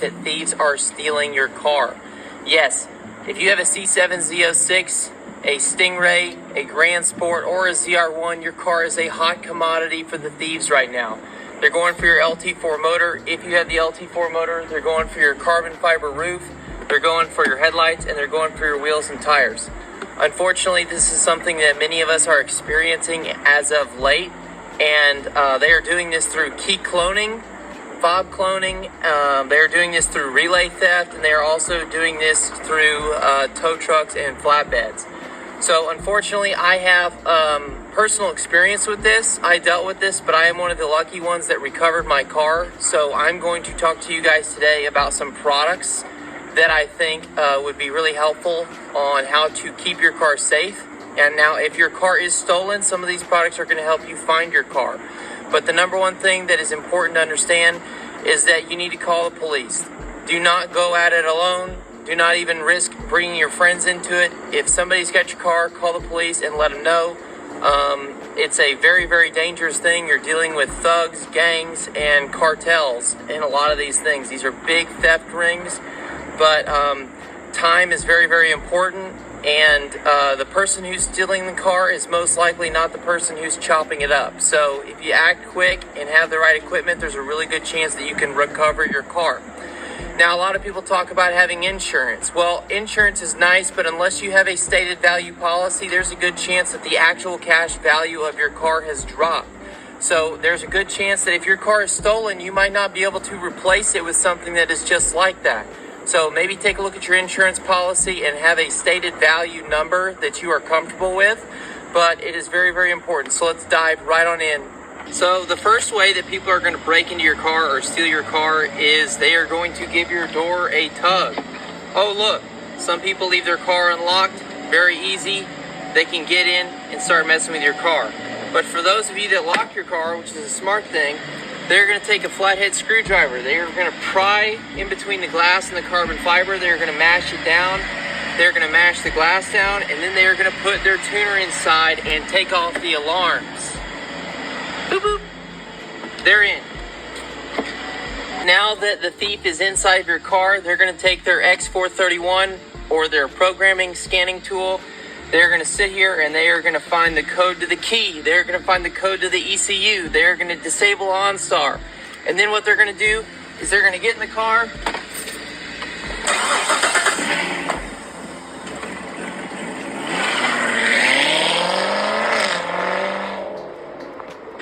that thieves are stealing your car. Yes, if you have a C7 Z06, a Stingray, a Grand Sport, or a ZR1, your car is a hot commodity for the thieves right now. They're going for your LT4 motor. If you have the LT4 motor, they're going for your carbon fiber roof, they're going for your headlights, and they're going for your wheels and tires. Unfortunately, this is something that many of us are experiencing as of late, and they are doing this through key cloning, fob cloning. They are doing this through relay theft, and they are also doing this through tow trucks and flatbeds. So unfortunately, I have personal experience with this. I dealt with this, but I am one of the lucky ones that recovered my car. So I'm going to talk to you guys today about some products that I think would be really helpful on how to keep your car safe. And now, if your car is stolen, some of these products are going to help you find your car. But the number one thing that is important to understand is that you need to call the police. Do not go at it alone. Do not even risk bringing your friends into it. If somebody's got your car, call the police and let them know. It's a very, very dangerous thing. You're dealing with thugs, gangs, and cartels in a lot of these things. These are big theft rings, but time is very, very important. And the person who's stealing the car is most likely not the person who's chopping it up. So if you act quick and have the right equipment, there's a really good chance that you can recover your car. Now, a lot of people talk about having insurance. Well, insurance is nice, but unless you have a stated value policy, there's a good chance that the actual cash value of your car has dropped. So there's a good chance that if your car is stolen, you might not be able to replace it with something that is just like that. So maybe take a look at your insurance policy and have a stated value number that you are comfortable with. But it is very, very important. So let's dive right on in. So the first way that people are going to break into your car or steal your car is they are going to give your door a tug. Oh, look, some people leave their car unlocked. Very easy. They can get in and start messing with your car. But for those of you that lock your car, which is a smart thing, they're going to take a flathead screwdriver. They are going to pry in between the glass and the carbon fiber. They're going to mash it down. They're going to mash the glass down, and then they are going to put their tuner inside and take off the alarms. Boop, boop. They're in. Now that the thief is inside your car, they're going to take their X431 or their programming scanning tool. They're going to sit here and they are going to find the code to the key. They're going to find the code to the ECU. They're going to disable OnStar. And then what they're going to do is they're going to get in the car.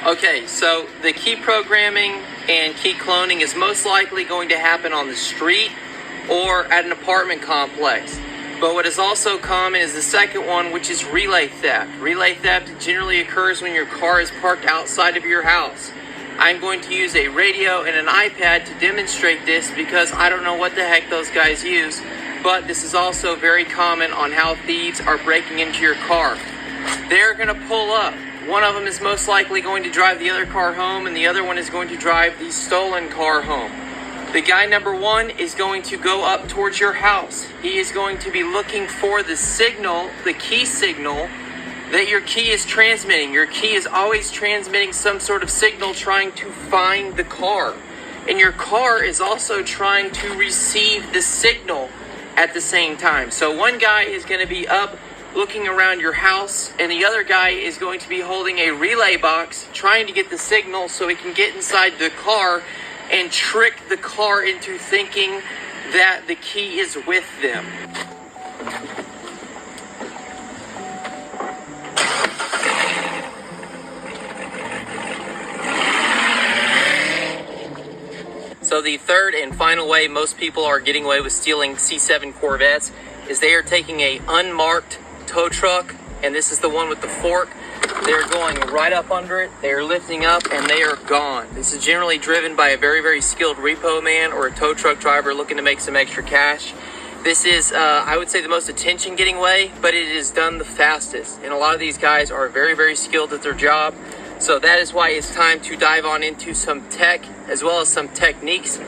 Okay, so the key programming and key cloning is most likely going to happen on the street or at an apartment complex. But what is also common is the second one, which is relay theft. Relay theft generally occurs when your car is parked outside of your house. I'm going to use a radio and an iPad to demonstrate this because I don't know what the heck those guys use, but this is also very common on how thieves are breaking into your car. They're going to pull up. One of them is most likely going to drive the other car home, and the other one is going to drive the stolen car home. The guy number one is going to go up towards your house. He is going to be looking for the signal, the key signal, that your key is transmitting. Your key is always transmitting some sort of signal trying to find the car. And your car is also trying to receive the signal at the same time. So one guy is going to be up looking around your house, and the other guy is going to be holding a relay box trying to get the signal so he can get inside the car and trick the car into thinking that the key is with them. So the third and final way most people are getting away with stealing C7 Corvettes is they are taking a unmarked tow truck, and this is the one with the fork. They're going right up under it, they're lifting up, and they are gone. This is generally driven by a very, very skilled repo man or a tow truck driver looking to make some extra cash. This is, I would say, the most attention-getting way, but it is done the fastest. And a lot of these guys are very, very skilled at their job. So that is why it's time to dive on into some tech, as well as some techniques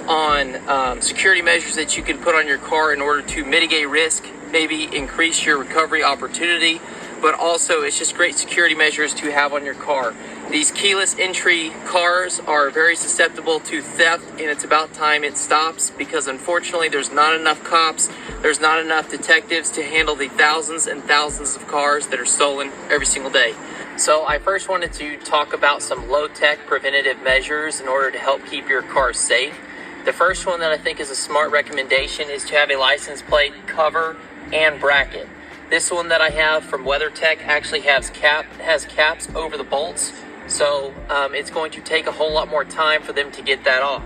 on security measures that you can put on your car in order to mitigate risk, maybe increase your recovery opportunity, but also it's just great security measures to have on your car. These keyless entry cars are very susceptible to theft, and it's about time it stops, because unfortunately there's not enough cops, there's not enough detectives to handle the thousands and thousands of cars that are stolen every single day. So I first wanted to talk about some low-tech preventative measures in order to help keep your car safe. The first one that I think is a smart recommendation is to have a license plate cover and bracket. This one that I have from WeatherTech actually has caps over the bolts. So it's going to take a whole lot more time for them to get that off.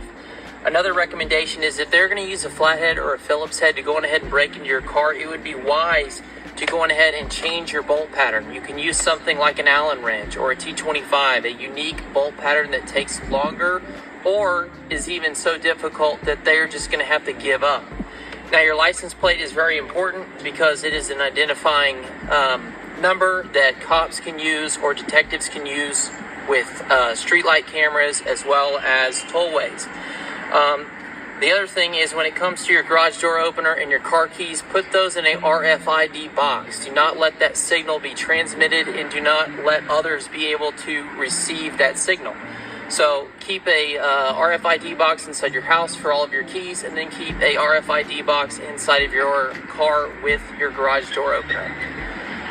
Another recommendation is if they're going to use a flathead or a Phillips head to go on ahead and break into your car, it would be wise to go on ahead and change your bolt pattern. You can use something like an Allen wrench or a T25, a unique bolt pattern that takes longer or is even so difficult that they're just going to have to give up. Now, your license plate is very important because it is an identifying number that cops can use or detectives can use with streetlight cameras as well as tollways. The other thing is, when it comes to your garage door opener and your car keys, put those in a RFID box. Do not let that signal be transmitted, and do not let others be able to receive that signal. So keep a RFID box inside your house for all of your keys, and then keep a RFID box inside of your car with your garage door opener.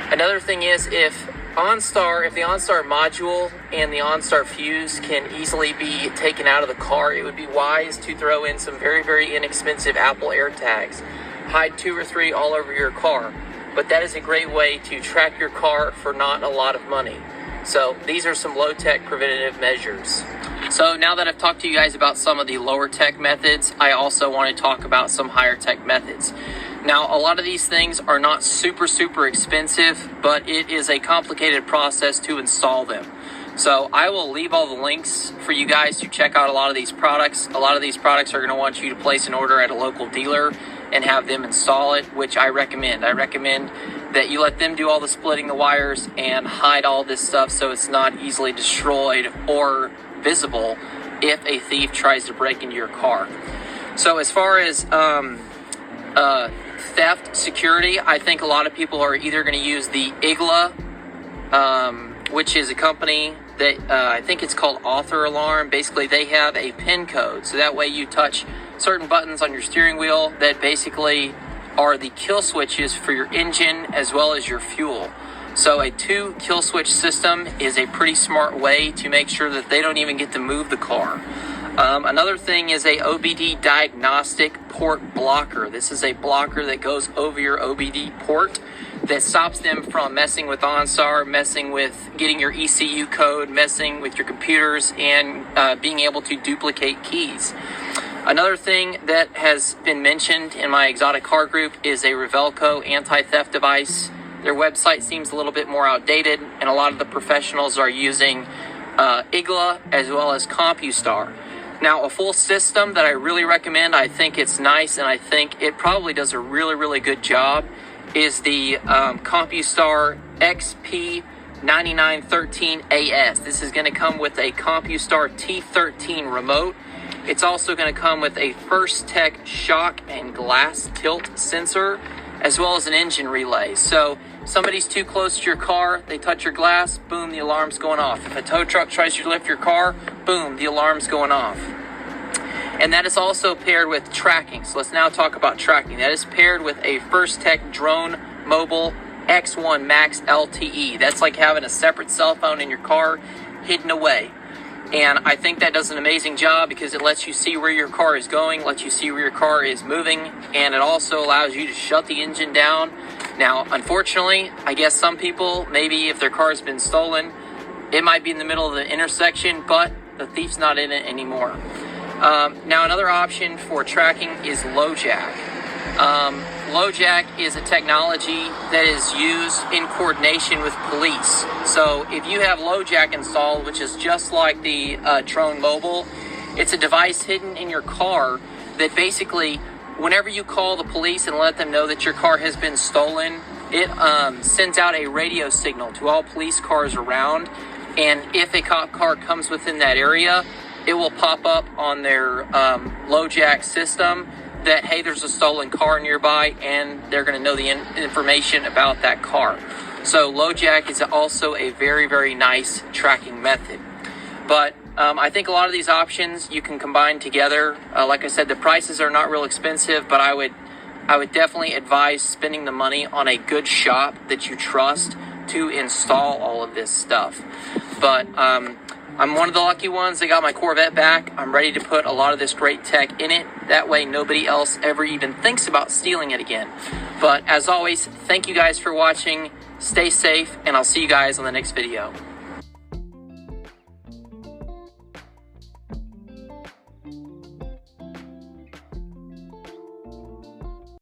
Another thing is, if the OnStar module and the OnStar fuse can easily be taken out of the car, it would be wise to throw in some very, very inexpensive Apple AirTags. Hide 2 or 3 all over your car. But that is a great way to track your car for not a lot of money. So these are some low-tech preventative measures. So now that I've talked to you guys about some of the lower tech methods, I also want to talk about some higher tech methods. Now, a lot of these things are not super expensive, but it is a complicated process to install them. So I will leave all the links for you guys to check out a lot of these products. A lot of these products are going to want you to place an order at a local dealer and have them install it, which I recommend. I recommend that you let them do all the splitting the wires and hide all this stuff so it's not easily destroyed or visible if a thief tries to break into your car. So as far as theft security, I think a lot of people are either going to use the IGLA, which is a company that I think it's called Author Alarm. Basically, they have a PIN code, so that way you touch certain buttons on your steering wheel that basically are the kill switches for your engine as well as your fuel. So a 2 kill switch system is a pretty smart way to make sure that they don't even get to move the car. Another thing is a OBD diagnostic port blocker. This is a blocker that goes over your OBD port that stops them from messing with OnStar, messing with getting your ECU code, messing with your computers, and being able to duplicate keys. Another thing that has been mentioned in my exotic car group is a Revelco anti-theft device. Their website seems a little bit more outdated, and a lot of the professionals are using IGLA as well as CompuStar. Now, a full system that I really recommend, I think it's nice, and I think it probably does a really good job, is the CompuStar XP9913AS. This is going to come with a CompuStar T13 remote. It's also going to come with a First Tech shock and glass tilt sensor, as well as an engine relay. So if somebody's too close to your car, they touch your glass, boom, the alarm's going off. If a tow truck tries to lift your car, boom, the alarm's going off. And that is also paired with tracking. So let's now talk about tracking. That is paired with a First Tech Drone Mobile X1 Max LTE. That's like having a separate cell phone in your car hidden away. And I think that does an amazing job because it lets you see where your car is going, lets you see where your car is moving, and it also allows you to shut the engine down. Now, unfortunately, I guess some people, maybe if their car has been stolen, it might be in the middle of the intersection, but the thief's not in it anymore. Now, another option for tracking is LoJack. LoJack is a technology that is used in coordination with police. So if you have LoJack installed, which is just like the Drone Mobile, it's a device hidden in your car that basically, whenever you call the police and let them know that your car has been stolen, it sends out a radio signal to all police cars around. And if a cop car comes within that area, it will pop up on their LoJack system that, hey, there's a stolen car nearby, and they're going to know the information about that car. So LoJack is also a very nice tracking method. But I think a lot of these options you can combine together. Like I said, the prices are not real expensive, but I would definitely advise spending the money on a good shop that you trust to install all of this stuff. But I'm one of the lucky ones that got my Corvette back. I'm ready to put a lot of this great tech in it. That way nobody else ever even thinks about stealing it again. But as always, thank you guys for watching. Stay safe, and I'll see you guys on the next video.